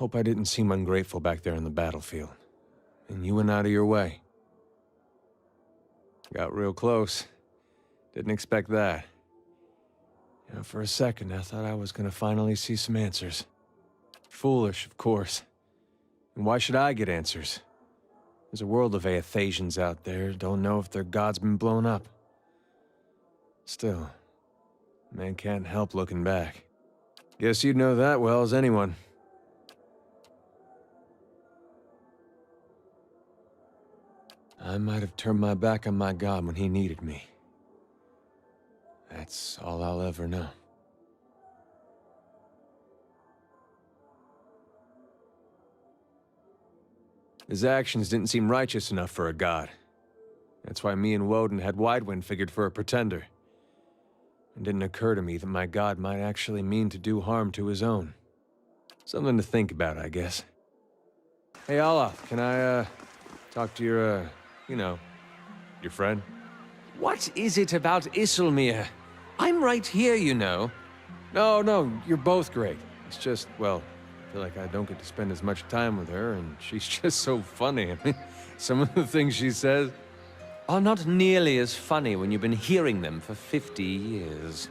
Hope I didn't seem ungrateful back there on the battlefield. And you went out of your way. Got real close. Didn't expect that. You know, for a second, I thought I was gonna finally see some answers. Foolish, of course. And why should I get answers? There's a world of Aethasians out there, don't know if their god's been blown up. Still, man can't help looking back. Guess you'd know that well as anyone. I might have turned my back on my god when he needed me. That's all I'll ever know. His actions didn't seem righteous enough for a god. That's why me and Woden had Widewind figured for a pretender. It didn't occur to me that my god might actually mean to do harm to his own. Something to think about, I guess. Hey, Olaf, can I, talk to your, your friend? What is it about Isilmir? I'm right here, you know. No, you're both great. It's just, well, I feel like I don't get to spend as much time with her, and she's just so funny. I mean, some of the things she says are not nearly as funny when you've been hearing them for 50 years.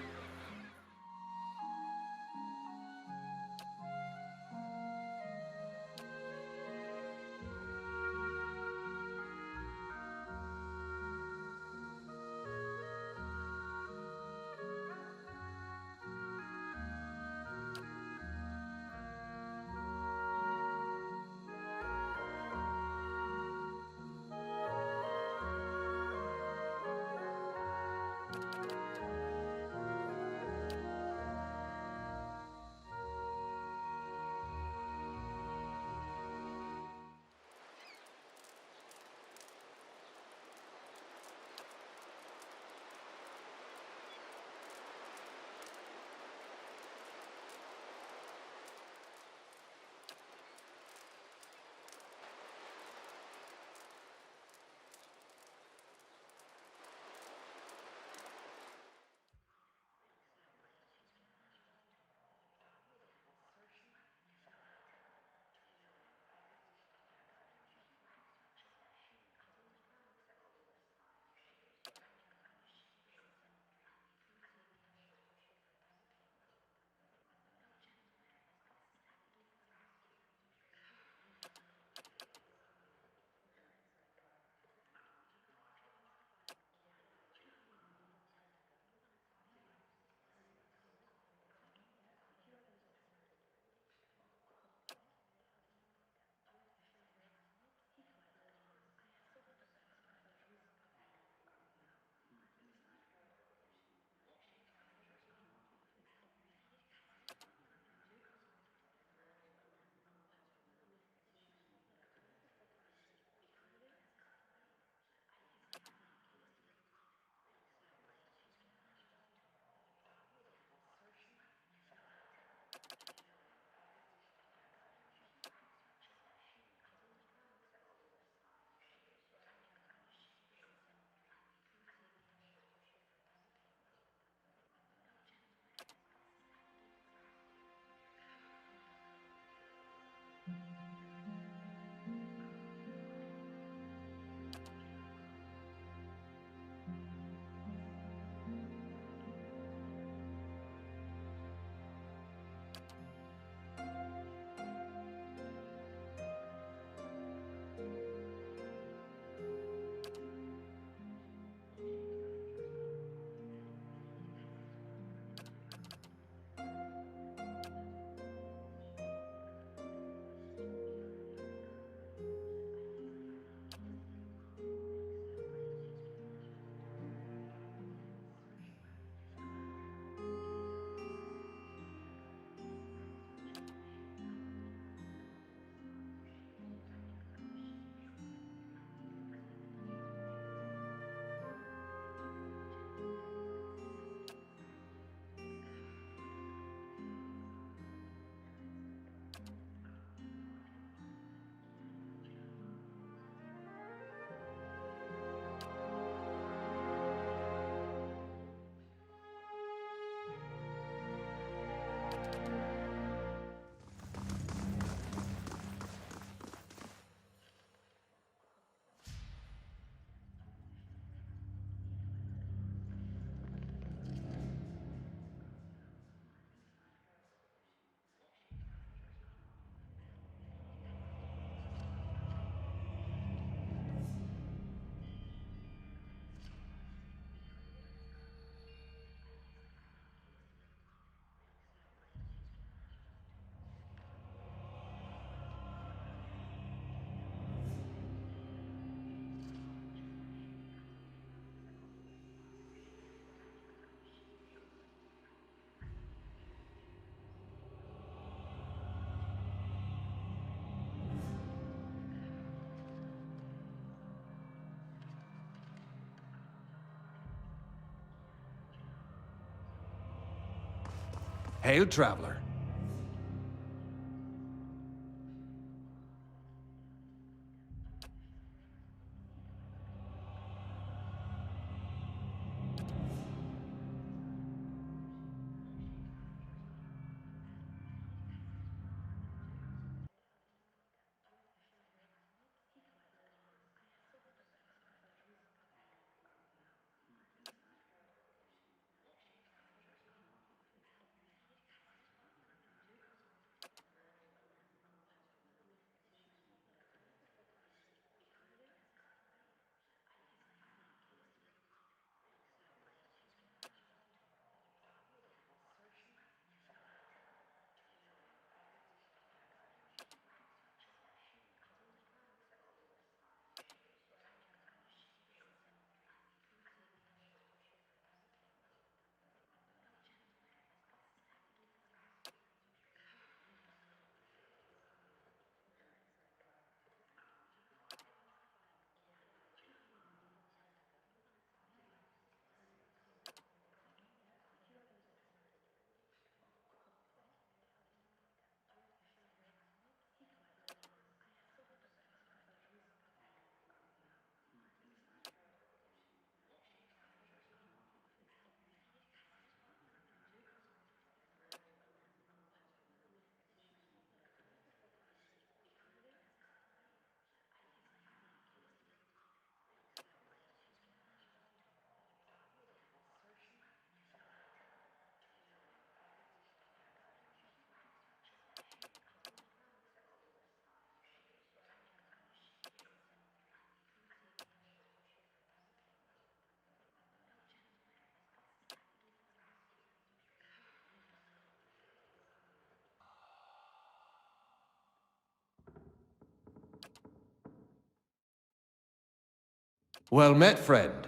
Hail, traveler. Well met, friend.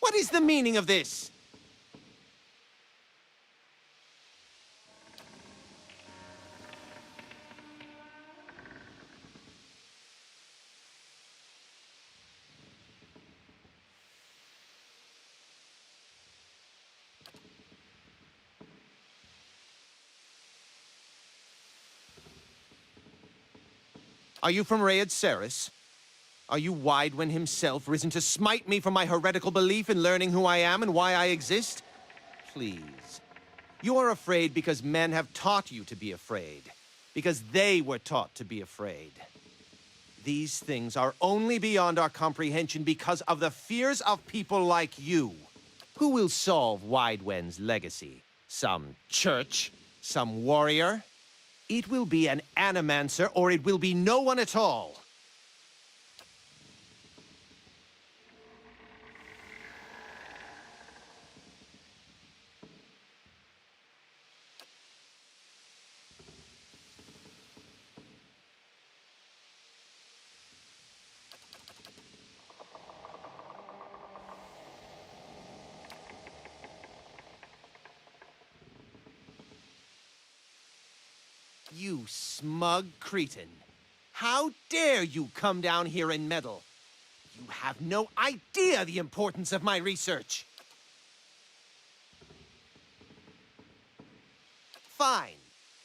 What is the meaning of this? Are you from Rayed Ceres? Are you Wydwin himself, risen to smite me for my heretical belief in learning who I am and why I exist? Please. You are afraid because men have taught you to be afraid. Because they were taught to be afraid. These things are only beyond our comprehension because of the fears of people like you. Who will solve Wydwen's legacy? Some church? Some warrior? It will be an animancer, or it will be no one at all. You smug Cretan. How dare you come down here and meddle? You have no idea the importance of my research. Fine.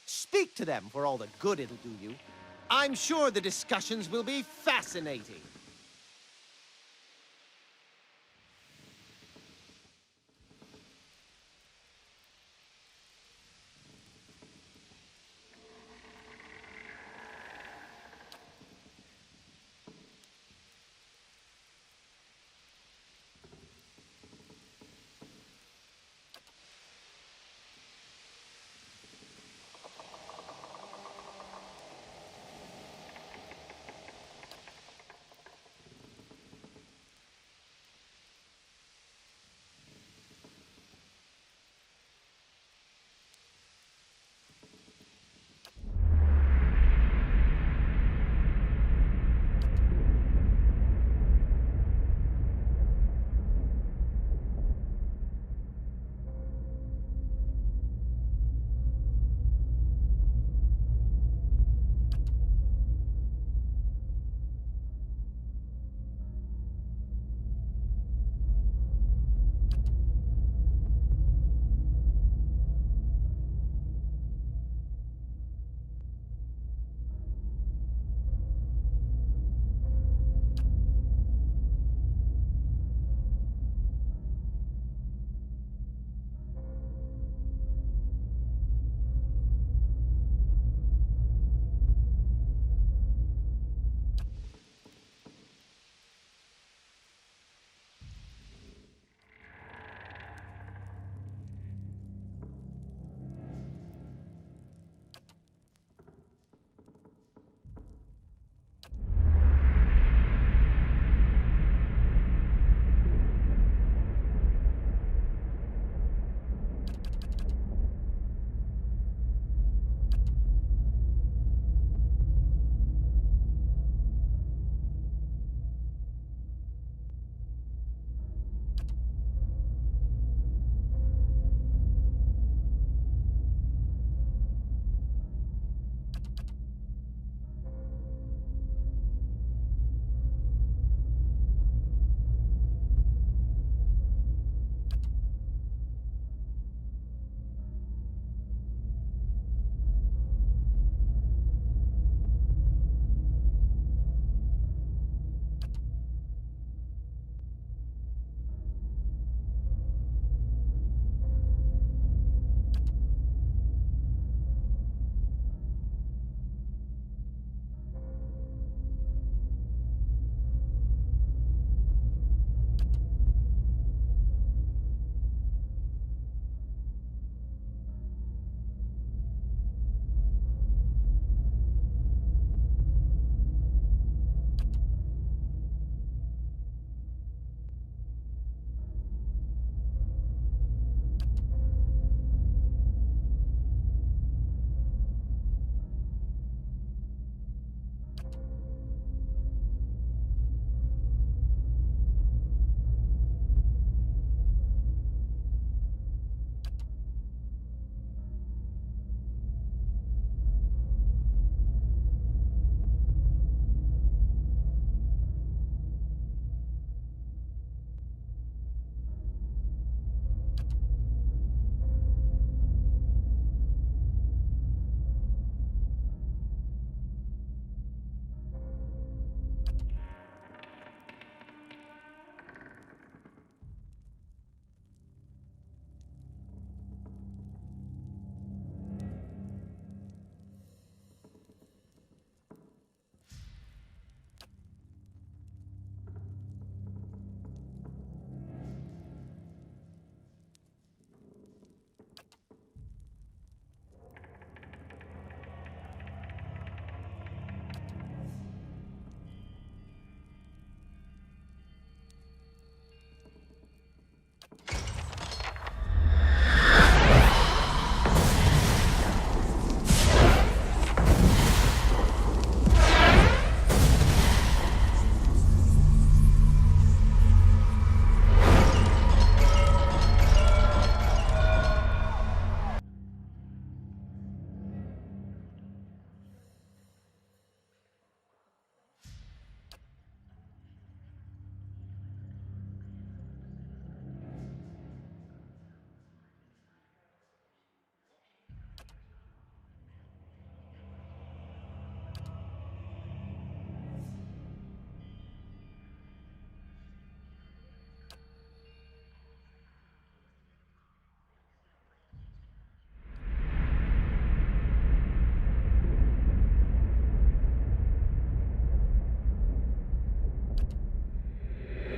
Speak to them for all the good it'll do you. I'm sure the discussions will be fascinating.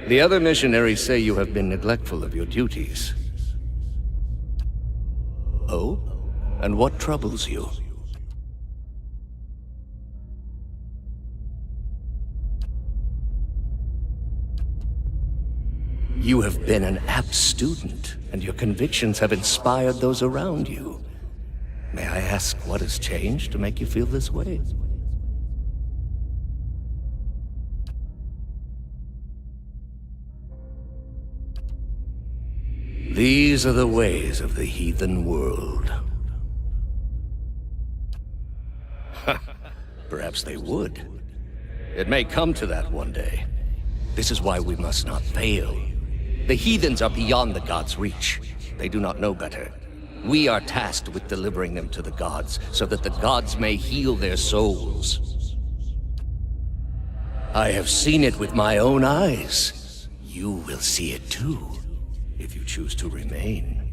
The other missionaries say you have been neglectful of your duties. Oh? And what troubles you? You have been an apt student, and your convictions have inspired those around you. May I ask what has changed to make you feel this way? These are the ways of the heathen world. Perhaps they would. It may come to that one day. This is why we must not fail. The heathens are beyond the gods' reach. They do not know better. We are tasked with delivering them to the gods, so that the gods may heal their souls. I have seen it with my own eyes. You will see it too, if you choose to remain.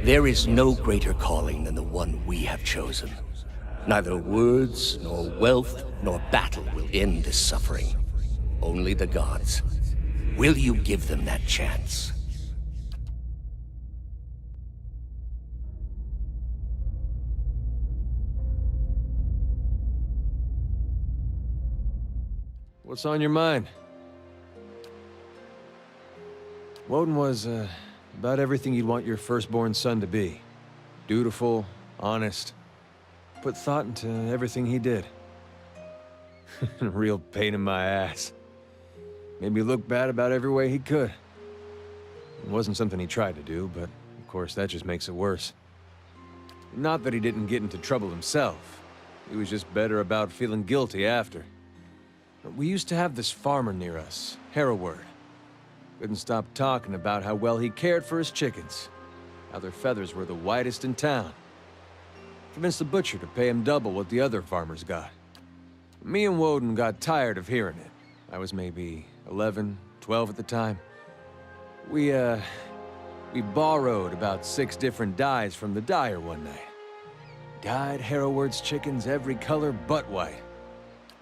There is no greater calling than the one we have chosen. Neither words, nor wealth, nor battle will end this suffering. Only the gods. Will you give them that chance? What's on your mind? Woden was, about everything you'd want your firstborn son to be. Dutiful, honest, put thought into everything he did. A real pain in my ass. Made me look bad about every way he could. It wasn't something he tried to do, but of course that just makes it worse. Not that he didn't get into trouble himself. He was just better about feeling guilty after. But we used to have this farmer near us, Hereward. Couldn't stop talking about how well he cared for his chickens. How their feathers were the whitest in town. Convinced the butcher to pay him double what the other farmers got. Me and Woden got tired of hearing it. I was maybe 11, 12 at the time. We borrowed about 6 different dyes from the dyer one night. Dyed Hereward's chickens every color but white.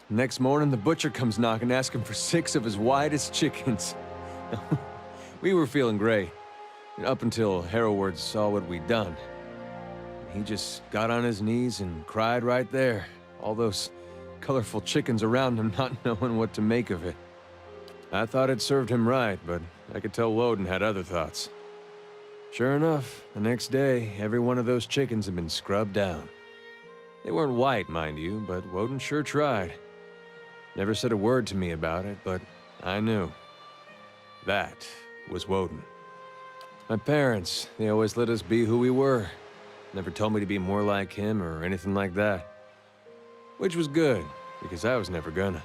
Next morning, the butcher comes knocking, asking for 6 of his whitest chickens. We were feeling great, up until Hereward saw what we'd done. He just got on his knees and cried right there. All those colorful chickens around him, not knowing what to make of it. I thought it served him right, but I could tell Woden had other thoughts. Sure enough, the next day, every one of those chickens had been scrubbed down. They weren't white, mind you, but Woden sure tried. Never said a word to me about it, but I knew. That was Woden. My parents, they always let us be who we were. Never told me to be more like him or anything like that. Which was good, because I was never gonna.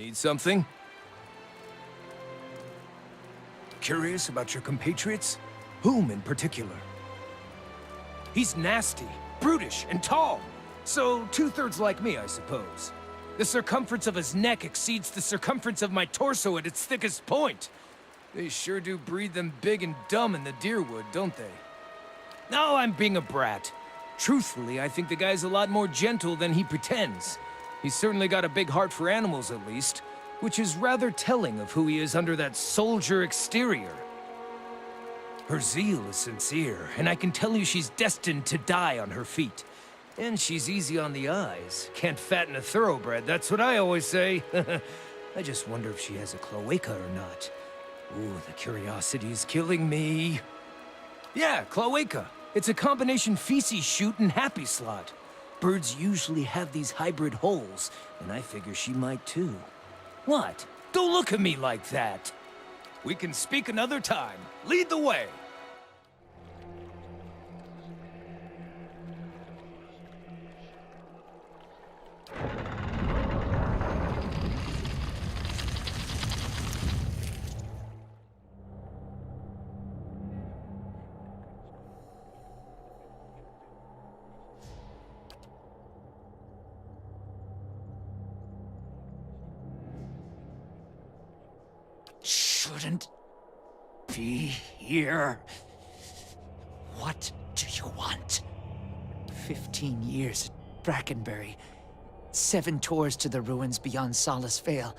Need something? Curious about your compatriots? Whom in particular? He's nasty, brutish, and tall. So, two-thirds like me, I suppose. The circumference of his neck exceeds the circumference of my torso at its thickest point. They sure do breed them big and dumb in the Deerwood, don't they? No, I'm being a brat. Truthfully, I think the guy's a lot more gentle than he pretends. He's certainly got a big heart for animals, at least, which is rather telling of who he is under that soldier exterior. Her zeal is sincere, and I can tell you she's destined to die on her feet. And she's easy on the eyes. Can't fatten a thoroughbred, that's what I always say. I just wonder if she has a cloaca or not. Ooh, the curiosity is killing me. Yeah, cloaca. It's a combination feces chute and happy slot. Birds usually have these hybrid holes, and I figure she might too. What? Don't look at me like that. We can speak another time. Lead the way. Shouldn't be here. What do you want? 15 years at Brackenbury. 7 tours to the ruins beyond Solace Vale.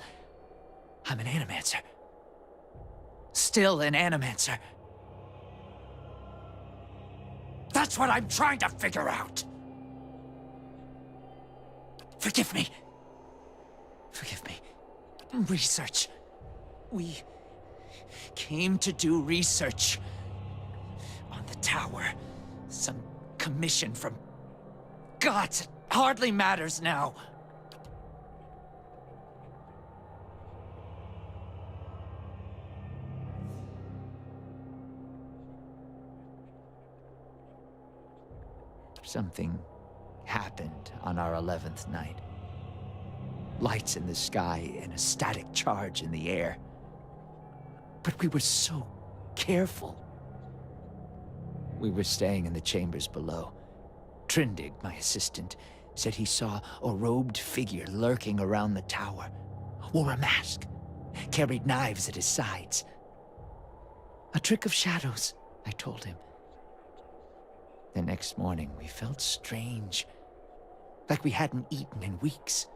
I'm an animancer. Still an animancer. That's what I'm trying to figure out. Forgive me. Forgive me. Research. We came to do research on the tower. Some commission from gods. It hardly matters now. Something happened on our 11th night. Lights in the sky and a static charge in the air. But we were so careful. We were staying in the chambers below. Trindig, my assistant, said he saw a robed figure lurking around the tower. Wore a mask. Carried knives at his sides. A trick of shadows, I told him. The next morning, we felt strange. Like we hadn't eaten in weeks.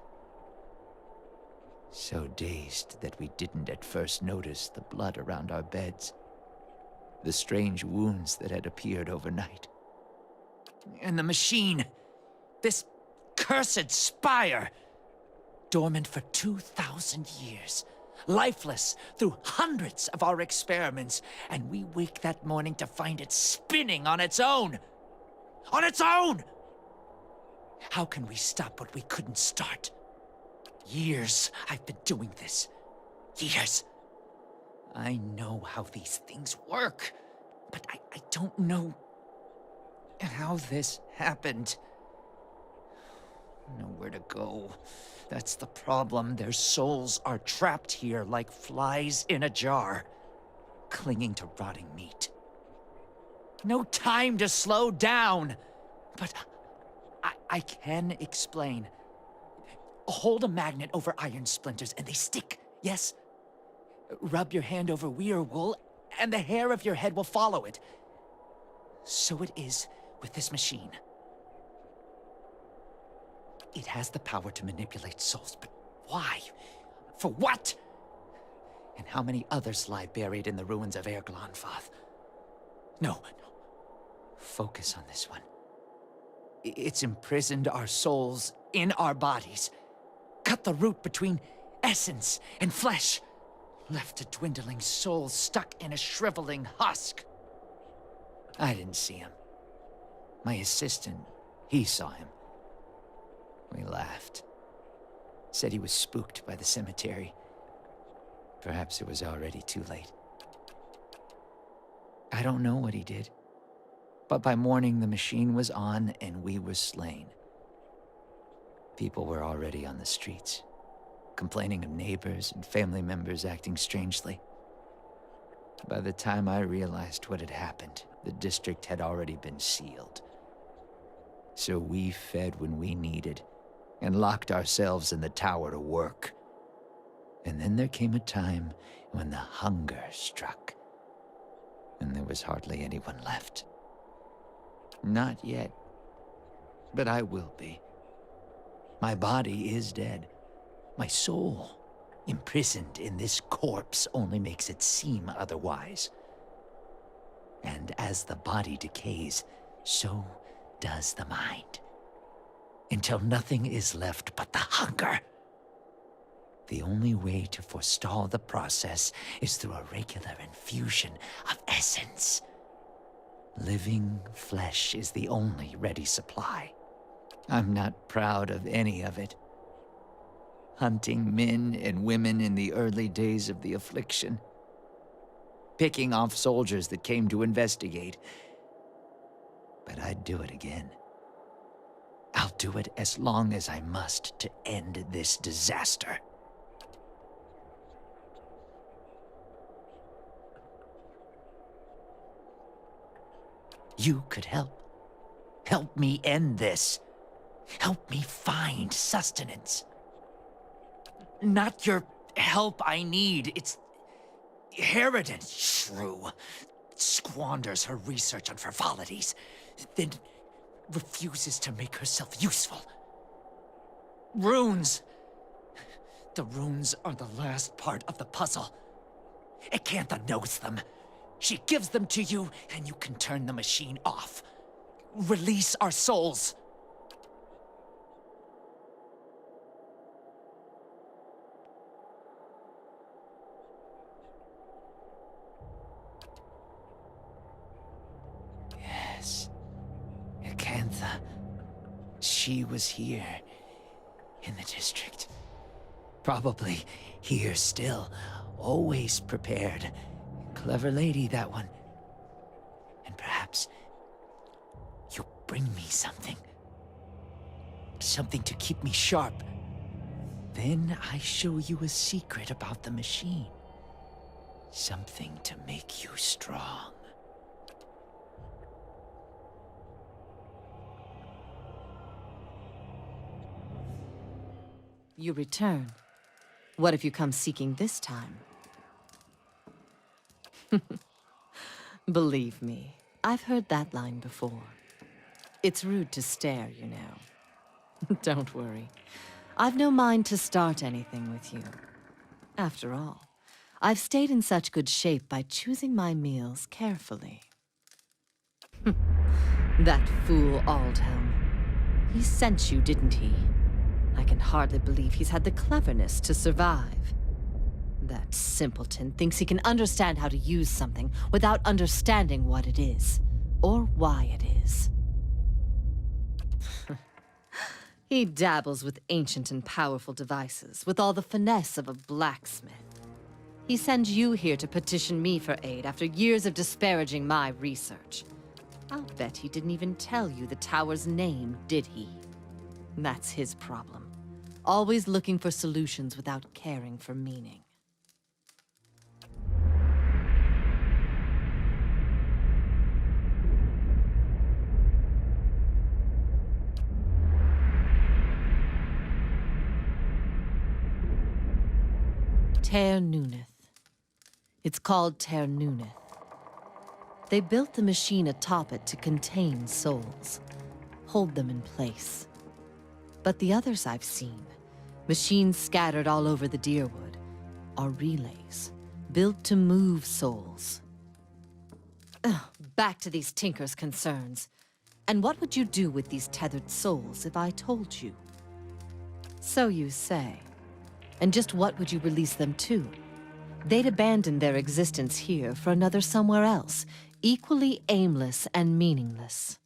So dazed that we didn't at first notice the blood around our beds. The strange wounds that had appeared overnight. And the machine. This cursed spire. Dormant for 2,000 years. Lifeless through hundreds of our experiments. And we wake that morning to find it spinning on its own. On its own! How can we stop what we couldn't start? Years I've been doing this. Years. I know how these things work, but I don't know how this happened. Nowhere to go. That's the problem. Their souls are trapped here like flies in a jar, clinging to rotting meat. No time to slow down. But I can explain. Hold a magnet over iron splinters and they stick, yes? Rub your hand over weir wool and the hair of your head will follow it. So it is with this machine. It has the power to manipulate souls, but why? For what? And how many others lie buried in the ruins of Erglonfath? No. Focus on this one. It's imprisoned our souls in our bodies. Cut the root between essence and flesh. Left a dwindling soul stuck in a shriveling husk. I didn't see him. My assistant, he saw him. We laughed. Said he was spooked by the cemetery. Perhaps it was already too late. I don't know what he did. But by morning, the machine was on and we were slain. People were already on the streets. complaining of neighbors and family members acting strangely. By the time I realized what had happened, the district had already been sealed. So we fed when we needed, and locked ourselves in the tower to work. And then there came a time when the hunger struck, and there was hardly anyone left. Not yet, but I will be. My body is dead. My soul, imprisoned in this corpse, only makes it seem otherwise. And as the body decays, so does the mind. Until nothing is left but the hunger. The only way to forestall the process is through a regular infusion of essence. Living flesh is the only ready supply. I'm not proud of any of it. Hunting men and women in the early days of the affliction. Picking off soldiers that came to investigate. But I'd do it again. I'll do it as long as I must to end this disaster. You could help. Help me end this. Help me find sustenance. Not your help I need. It's Harridan, shrew. Squanders her research on frivolities, then refuses to make herself useful. Runes. The runes are the last part of the puzzle. Acantha knows them. She gives them to you, and you can turn the machine off. Release our souls. Yes. Acantha. She was here. In the district. Probably here still. Always prepared. Clever lady, that one. And perhaps you'll bring me something. Something to keep me sharp. Then I show you a secret about the machine. Something to make you strong. You return. What if you come seeking this time? Believe me, I've heard that line before. It's rude to stare, you know. Don't worry. I've no mind to start anything with you. After all, I've stayed in such good shape by choosing my meals carefully. That fool Aldhelm. He sent you, didn't he? I can hardly believe he's had the cleverness to survive. That simpleton thinks he can understand how to use something without understanding what it is, or why it is. He dabbles with ancient and powerful devices, with all the finesse of a blacksmith. He sends you here to petition me for aid after years of disparaging my research. I'll bet he didn't even tell you the tower's name, did he? That's his problem. Always looking for solutions without caring for meaning. Ter Nuneth. It's called Ter Nuneth. They built the machine atop it to contain souls, hold them in place. But the others I've seen, machines scattered all over the Dyrwood, are relays, built to move souls. Ugh, back to these Tinker's concerns. And what would you do with these tethered souls if I told you? So you say. And just what would you release them to? They'd abandon their existence here for another somewhere else, equally aimless and meaningless.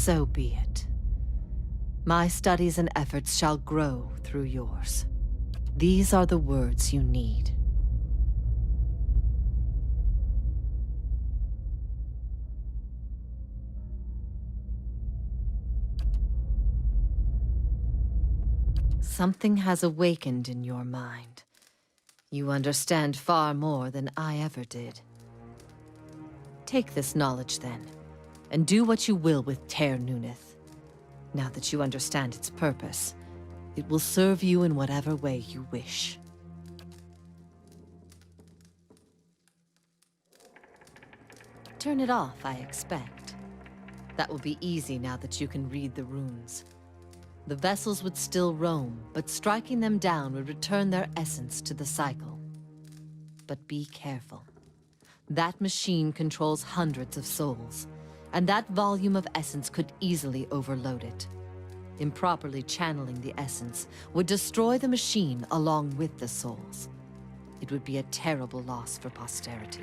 So be it. My studies and efforts shall grow through yours. These are the words you need. Something has awakened in your mind. You understand far more than I ever did. Take this knowledge then, and do what you will with Teir Nunath. Now that you understand its purpose, it will serve you in whatever way you wish. Turn it off, I expect. That will be easy now that you can read the runes. The vessels would still roam, but striking them down would return their essence to the cycle. But be careful. That machine controls hundreds of souls, and that volume of essence could easily overload it. Improperly channeling the essence would destroy the machine along with the souls. It would be a terrible loss for posterity.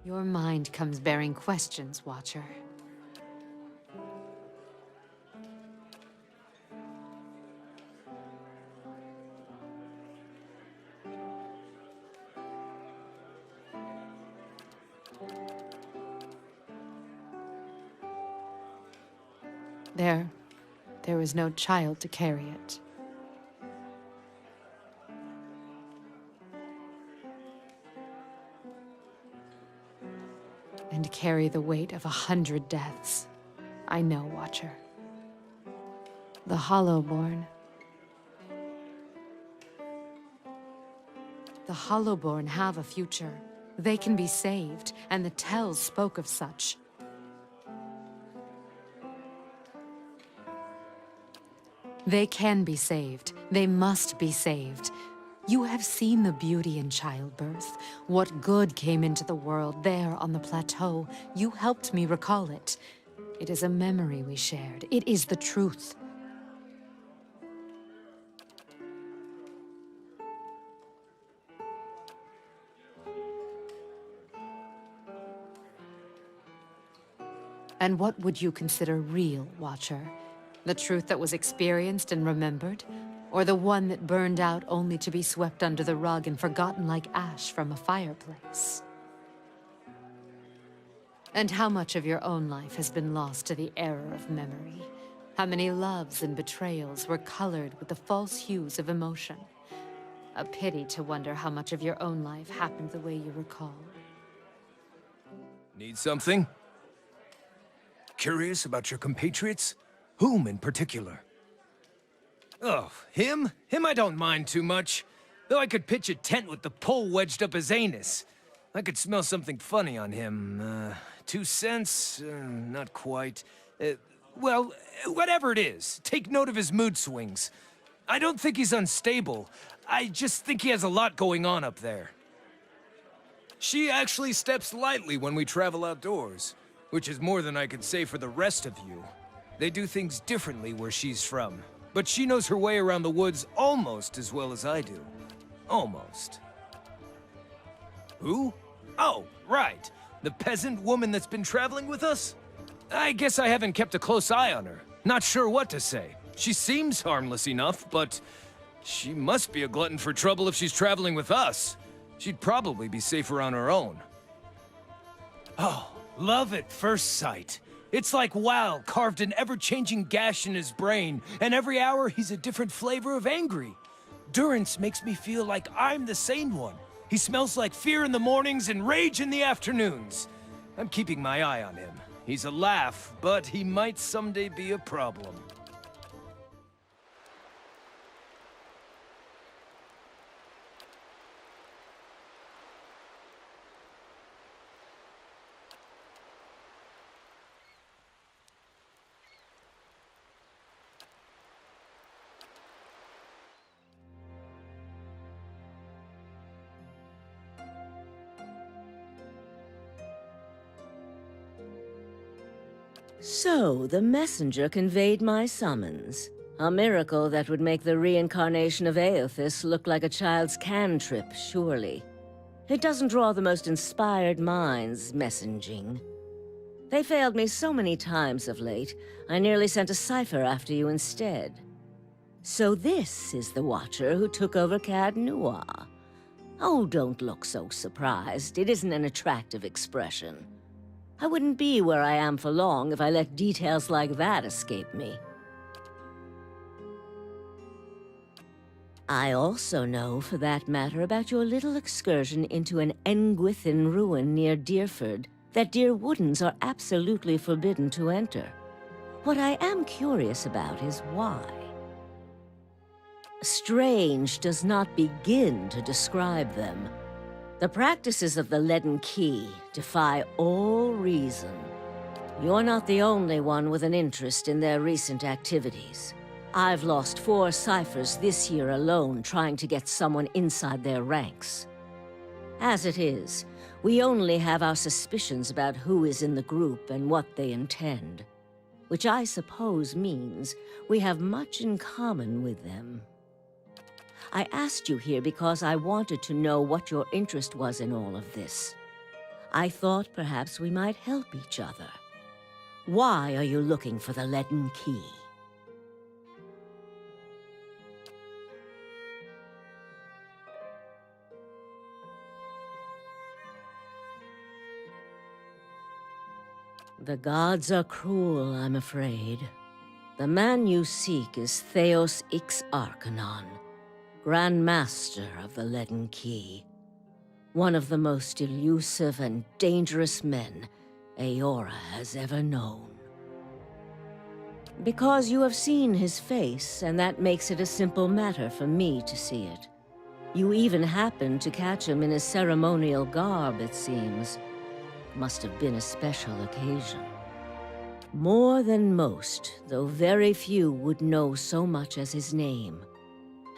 Your mind comes bearing questions, Watcher. There was no child to carry it. And carry the weight of 100 deaths. I know, Watcher. The Hollowborn. The Hollowborn have a future. They can be saved, and the Tells spoke of such. They can be saved. They must be saved. You have seen the beauty in childbirth. What good came into the world there on the plateau. You helped me recall it. It is a memory we shared. It is the truth. And what would you consider real, Watcher? The truth that was experienced and remembered? Or the one that burned out only to be swept under the rug and forgotten like ash from a fireplace? And how much of your own life has been lost to the error of memory? How many loves and betrayals were colored with the false hues of emotion? A pity to wonder how much of your own life happened the way you recall. Need something? Curious about your compatriots? Whom in particular? Oh, him? Him I don't mind too much. Though I could pitch a tent with the pole wedged up his anus. I could smell something funny on him. 2 cents? Not quite. Well, whatever it is, take note of his mood swings. I don't think he's unstable. I just think he has a lot going on up there. She actually steps lightly when we travel outdoors, which is more than I could say for the rest of you. They do things differently where she's from, but she knows her way around the woods almost as well as I do. Almost. Who? Oh, right. The peasant woman that's been traveling with us? I guess I haven't kept a close eye on her. Not sure what to say. She seems harmless enough, but she must be a glutton for trouble if she's traveling with us. She'd probably be safer on her own. Oh, love at first sight. It's like Wal carved an ever-changing gash in his brain, and every hour he's a different flavor of angry. Durance makes me feel like I'm the sane one. He smells like fear in the mornings and rage in the afternoons. I'm keeping my eye on him. He's a laugh, but he might someday be a problem. So, the messenger conveyed my summons. A miracle that would make the reincarnation of Aothis look like a child's cantrip, surely. It doesn't draw the most inspired minds, messaging. They failed me so many times of late, I nearly sent a cipher after you instead. So this is the Watcher who took over Cad Noir. Oh, don't look so surprised. It isn't an attractive expression. I wouldn't be where I am for long if I let details like that escape me. I also know, for that matter, about your little excursion into an Engwithan ruin near Deerford that Deer Woodens are absolutely forbidden to enter. What I am curious about is why. Strange does not begin to describe them. The practices of the Leaden Key defy all reason. You're not the only one with an interest in their recent activities. I've lost 4 ciphers this year alone trying to get someone inside their ranks. As it is, we only have our suspicions about who is in the group and what they intend, which I suppose means we have much in common with them. I asked you here because I wanted to know what your interest was in all of this. I thought perhaps we might help each other. Why are you looking for the Leaden Key? The gods are cruel, I'm afraid. The man you seek is Theos Ix Arcanon, Grand Master of the Leaden Key. One of the most elusive and dangerous men Eora has ever known. Because you have seen his face, and that makes it a simple matter for me to see it. You even happened to catch him in his ceremonial garb, it seems. Must have been a special occasion. More than most, though very few would know so much as his name.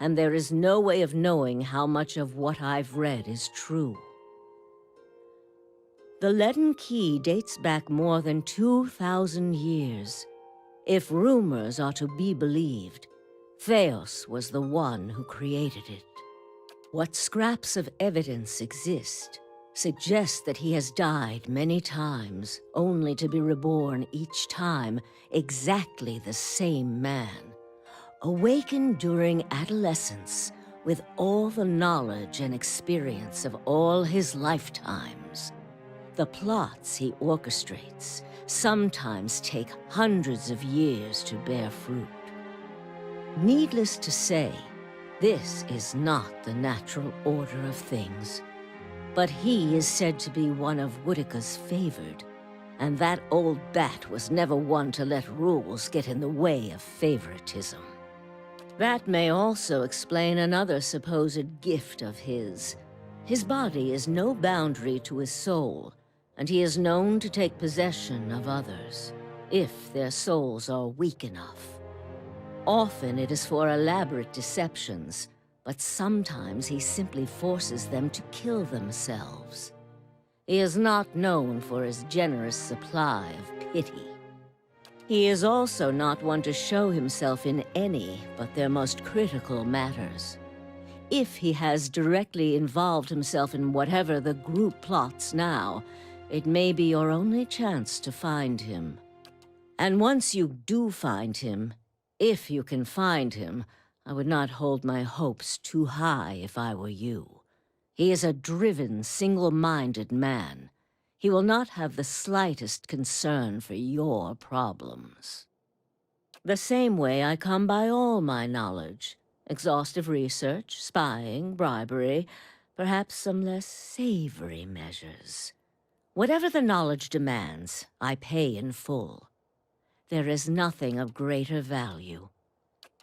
And there is no way of knowing how much of what I've read is true. The Leaden Key dates back more than 2,000 years. If rumors are to be believed, Theos was the one who created it. What scraps of evidence exist suggest that he has died many times, only to be reborn each time exactly the same man, awakened during adolescence with all the knowledge and experience of all his lifetimes. The plots he orchestrates sometimes take hundreds of years to bear fruit. Needless to say, this is not the natural order of things. But he is said to be one of Whitaker's favored, and that old bat was never one to let rules get in the way of favoritism. That may also explain another supposed gift of his. His body is no boundary to his soul, and he is known to take possession of others, if their souls are weak enough. Often it is for elaborate deceptions, but sometimes he simply forces them to kill themselves. He is not known for his generous supply of pity. He is also not one to show himself in any but their most critical matters. If he has directly involved himself in whatever the group plots now, it may be your only chance to find him. And once you do find him, if you can find him, I would not hold my hopes too high if I were you. He is a driven, single-minded man. He will not have the slightest concern for your problems. The same way I come by all my knowledge. Exhaustive research, spying, bribery, perhaps some less savory measures. Whatever the knowledge demands, I pay in full. There is nothing of greater value.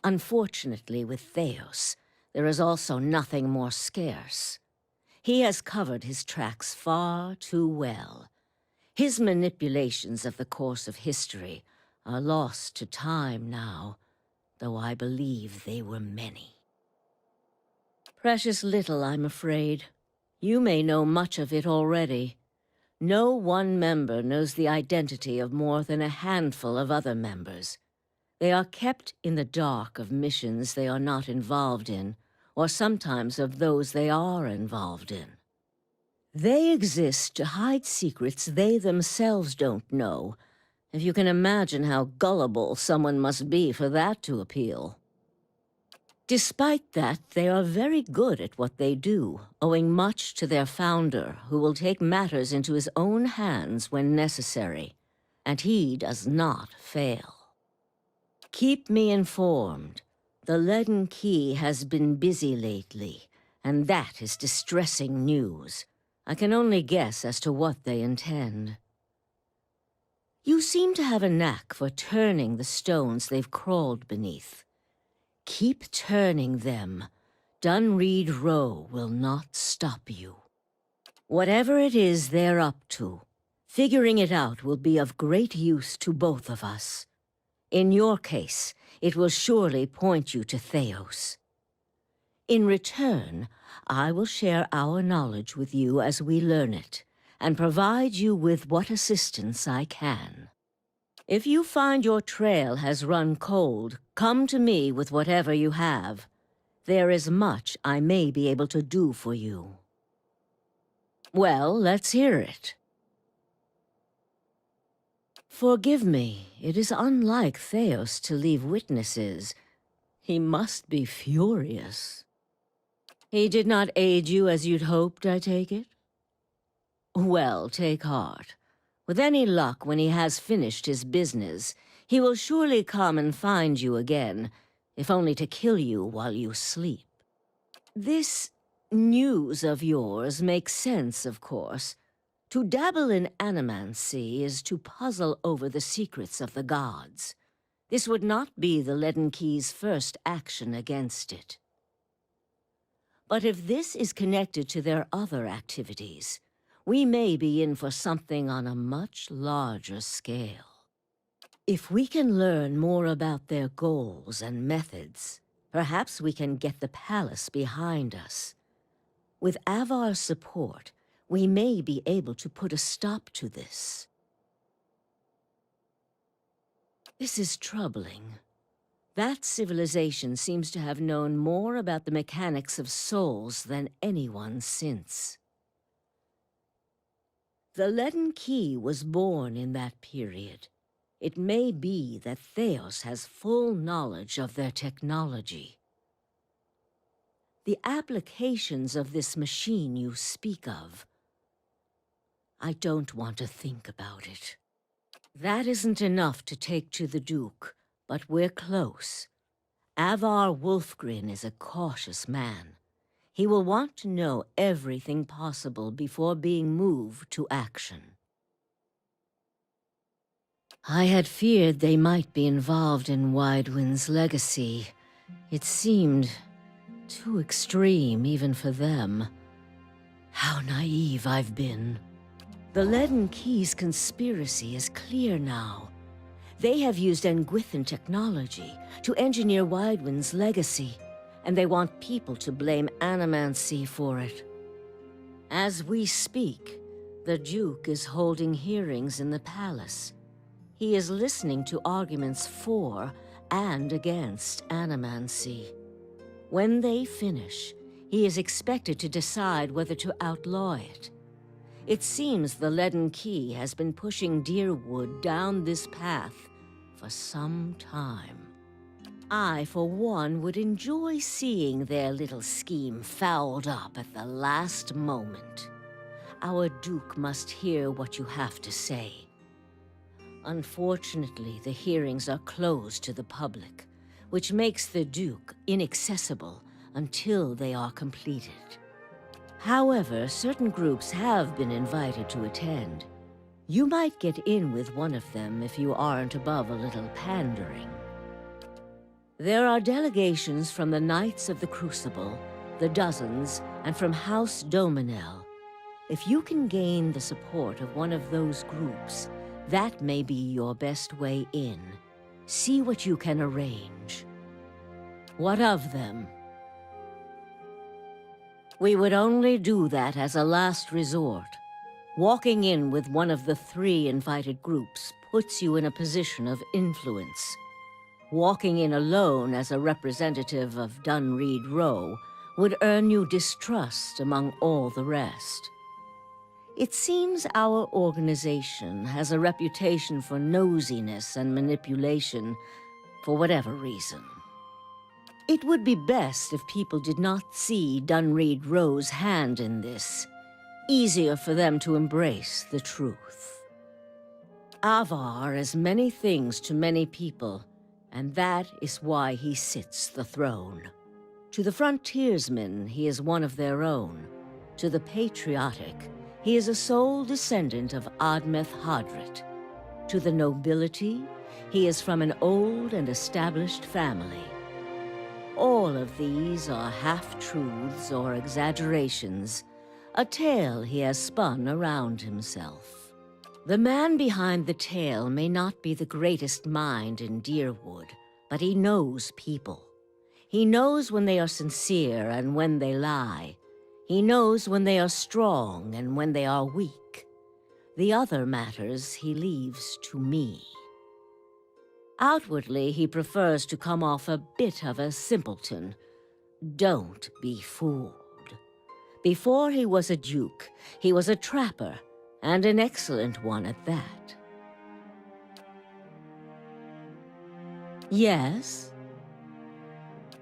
Unfortunately, with Theos, there is also nothing more scarce. He has covered his tracks far too well. His manipulations of the course of history are lost to time now, though I believe they were many. Precious little, I'm afraid. You may know much of it already. No one member knows the identity of more than a handful of other members. They are kept in the dark of missions they are not involved in, or sometimes of those they are involved in. They exist to hide secrets they themselves don't know, if you can imagine how gullible someone must be for that to appeal. Despite that, they are very good at what they do, owing much to their founder, who will take matters into his own hands when necessary, and he does not fail. Keep me informed. The Leaden Key has been busy lately, and that is distressing news. I can only guess as to what they intend. You seem to have a knack for turning the stones they've crawled beneath. Keep turning them. Dunreed Row will not stop you. Whatever it is they're up to, figuring it out will be of great use to both of us. In your case, it will surely point you to Theos. In return, I will share our knowledge with you as we learn it, and provide you with what assistance I can. If you find your trail has run cold, come to me with whatever you have. There is much I may be able to do for you. Well, let's hear it. Forgive me, it is unlike Theos to leave witnesses. He must be furious. He did not aid you as you'd hoped, I take it? Well, take heart. With any luck, when he has finished his business, he will surely come and find you again, if only to kill you while you sleep. This news of yours makes sense, of course. To dabble in animancy is to puzzle over the secrets of the gods. This would not be the Leaden Key's first action against it. But if this is connected to their other activities, we may be in for something on a much larger scale. If we can learn more about their goals and methods, perhaps we can get the palace behind us. With Avar's support, we may be able to put a stop to this. This is troubling. That civilization seems to have known more about the mechanics of souls than anyone since. The Leaden Key was born in that period. It may be that Theos has full knowledge of their technology. The applications of this machine you speak of, I don't want to think about it. That isn't enough to take to the Duke, but we're close. Avar Wolfgren is a cautious man. He will want to know everything possible before being moved to action. I had feared they might be involved in Widewind's legacy. It seemed too extreme even for them. How naive I've been. The Leaden Key's conspiracy is clear now. They have used Engwithan technology to engineer Widewind's legacy, and they want people to blame Animancy for it. As we speak, the Duke is holding hearings in the palace. He is listening to arguments for and against Animancy. When they finish, he is expected to decide whether to outlaw it. It seems the Leaden Key has been pushing Dyrwood down this path for some time. I, for one, would enjoy seeing their little scheme fouled up at the last moment. Our Duke must hear what you have to say. Unfortunately, the hearings are closed to the public, which makes the Duke inaccessible until they are completed. However, certain groups have been invited to attend. You might get in with one of them if you aren't above a little pandering. There are delegations from the Knights of the Crucible, the Dozens, and from House Dominel. If you can gain the support of one of those groups, that may be your best way in. See what you can arrange. What of them? We would only do that as a last resort. Walking in with one of the 3 invited groups puts you in a position of influence. Walking in alone as a representative of Dunreed Row would earn you distrust among all the rest. It seems our organization has a reputation for nosiness and manipulation for whatever reason. It would be best if people did not see Dunreed Row's hand in this. Easier for them to embrace the truth. Avar is many things to many people, and that is why he sits the throne. To the frontiersmen, he is one of their own. To the patriotic, he is a sole descendant of Admeth Hadret. To the nobility, he is from an old and established family. All of these are half-truths or exaggerations, a tale he has spun around himself. The man behind the tale may not be the greatest mind in Dyrwood, but he knows people. He knows when they are sincere and when they lie. He knows when they are strong and when they are weak. The other matters he leaves to me. Outwardly, he prefers to come off a bit of a simpleton. Don't be fooled. Before he was a duke, he was a trapper, and an excellent one at that. Yes?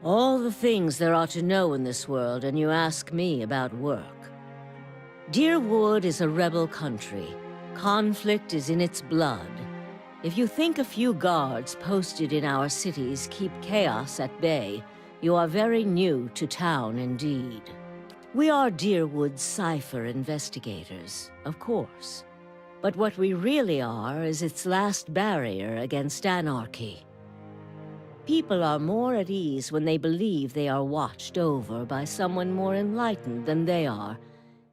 All the things there are to know in this world, and you ask me about work. Dyrwood is a rebel country. Conflict is in its blood. If you think a few guards posted in our cities keep chaos at bay, you are very new to town indeed. We are Dyrwood's cipher investigators, of course. But what we really are is its last barrier against anarchy. People are more at ease when they believe they are watched over by someone more enlightened than they are.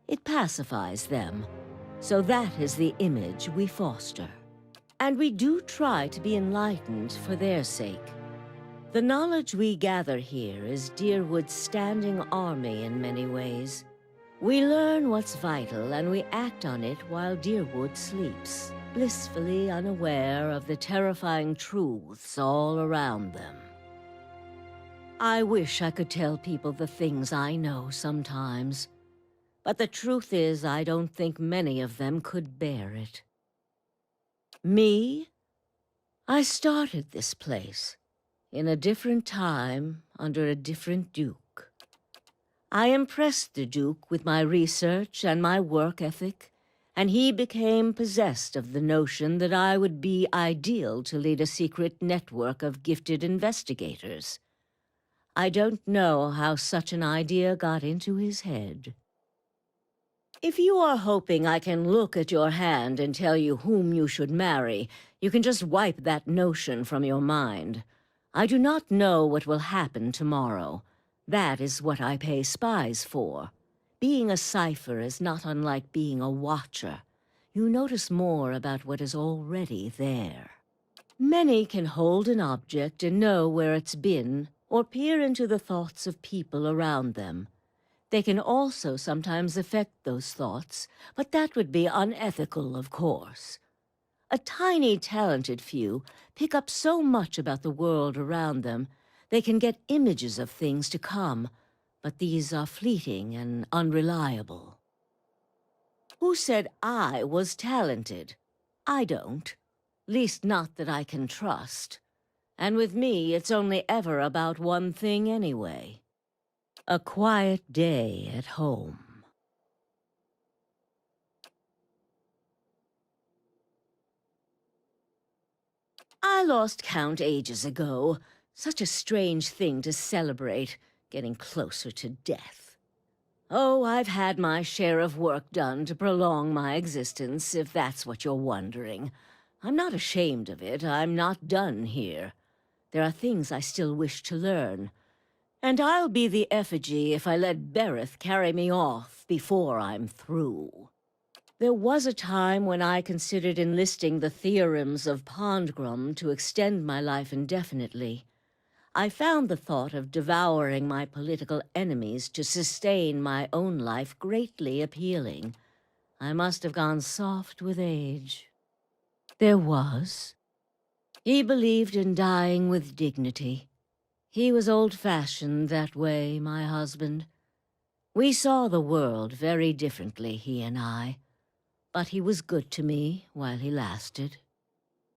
It pacifies them. So that is the image we foster. And we do try to be enlightened for their sake. The knowledge we gather here is Dyrwood's standing army in many ways. We learn what's vital and we act on it while Dyrwood sleeps, blissfully unaware of the terrifying truths all around them. I wish I could tell people the things I know sometimes, but the truth is I don't think many of them could bear it. Me? I started this place, in a different time, under a different Duke. I impressed the Duke with my research and my work ethic, and he became possessed of the notion that I would be ideal to lead a secret network of gifted investigators. I don't know how such an idea got into his head. If you are hoping I can look at your hand and tell you whom you should marry, you can just wipe that notion from your mind. I do not know what will happen tomorrow. That is what I pay spies for. Being a cipher is not unlike being a watcher. You notice more about what is already there. Many can hold an object and know where it's been, or peer into the thoughts of people around them. They can also sometimes affect those thoughts, but that would be unethical, of course. A tiny, talented few pick up so much about the world around them, they can get images of things to come, but these are fleeting and unreliable. Who said I was talented? I don't. Least not that I can trust. And with me, it's only ever about one thing anyway. A quiet day at home. I lost count ages ago. Such a strange thing to celebrate, getting closer to death. Oh, I've had my share of work done to prolong my existence, if that's what you're wondering. I'm not ashamed of it. I'm not done here. There are things I still wish to learn. And I'll be the effigy if I let Berith carry me off before I'm through. There was a time when I considered enlisting the theorems of Pondgrum to extend my life indefinitely. I found the thought of devouring my political enemies to sustain my own life greatly appealing. I must have gone soft with age. There was. He believed in dying with dignity. He was old-fashioned that way, my husband. We saw the world very differently, he and I. But he was good to me while he lasted.